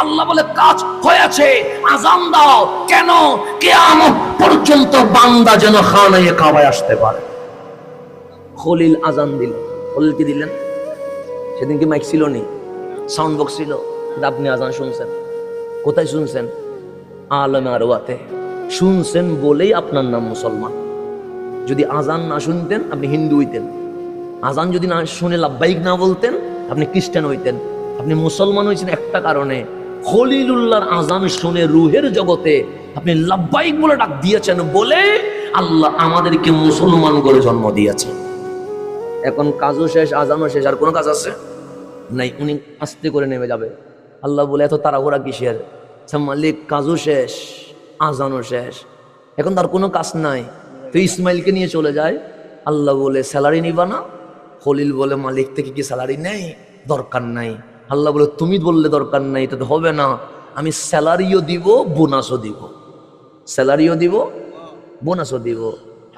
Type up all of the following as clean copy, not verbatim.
আল্লাহ বলে কাজ হয়েছে, আজান দাও। কেন? কিয়ামত পর্যন্ত বান্দা যেন খানায়ে কাবায় আসতে পারে। খলিল আজান দিল। খলিল কি দিলেন? সেদিন কি মাইক ছিল নি, সাউন্ড বক্স ছিল? আপনি আজান শুনছেন। কোথায় শুনছেন? আলমে আরওয়াতে শুনছেন বলেই আপনার নাম মুসলমান। যদি আজান না শুনতেন আপনি হিন্দু হইতেন। আজান যদি না শুনে লাব্বাইক না বলতেন আপনি খ্রিস্টান হইতেন। আপনি মুসলমান হয়েছেন একটা কারণে, খলিলুল্লাহর আজান শুনে রুহের জগতে আপনি লাব্বাইক বলে ডাক দিয়েছেন বলে আল্লাহ আমাদেরকে মুসলমান করে জন্ম দিয়েছে। এখন কাজও শেষ, আজানও শেষ, আর কোনো কাজ আছে নাই। উনি আস্তে করে নেমে যাবে। আল্লাহ বলে এত তাড়াহুড়া কিসের? মালিক কাজও শেষ, আজানও শেষ, এখন তার কোনো কাজ নাই। তো ইসমাইলকে নিয়ে চলে যায়। আল্লাহ বলে স্যালারি নিবা না? খলিল বলে মালিক থেকে কি স্যালারি নেই? দরকার নাই। আল্লাহ বলে তুমি বললে দরকার নাই, এটা তো হবে না। আমি স্যালারিও দিব, বোনাসও দিব। স্যালারিও দিব, বোনাসও দিব।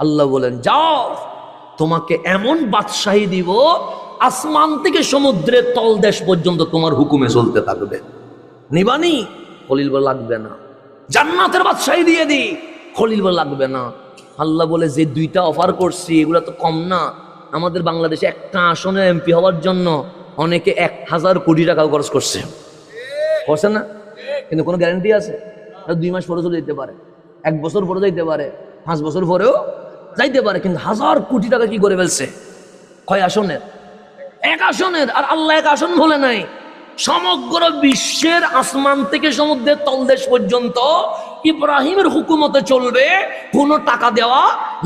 আল্লাহ বলেন যাও, তোমাকে এমন বাদশাহী দিব আসমান থেকে সমুদ্রের তলদেশ পর্যন্ত তোমার হুকুমে চলতে থাকবে। নিবানি? খলিল বলে লাগবে না। জান্নাতের বাদশাহী দিয়ে দি। খলিল বলে লাগবে না। আল্লাহ বলে যে দুইটা অফার করছি এগুলা তো কম না। আমাদের বাংলাদেশে একটা আসনে এমপি হওয়ার জন্য অনেকে 1000 কোটি টাকা খরচ করছে, করছে না? কিন্তু কোনো গ্যারান্টি আছে? 2 মাস পরে চলে যেতে পারে, 1 বছর পরে যাইতে পারে, 5 বছর পরেও যাইতে পারে। কিন্তু 1000 কোটি টাকা কি করে ফেলছে? কয় আসনের? 1 আসনের। আর আল্লাহ 1 আসন বলে নাই, সমগ্র বিশ্বের আসমান থেকে সমুদ্রের তলদেশ পর্যন্ত ইব্রাহিমের হুকুমতে চলবে, কোনো টাকা দেওয়া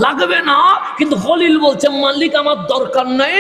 লাগবে না। কিন্তু খলিল বলছে মালিক আমার দরকার নাই।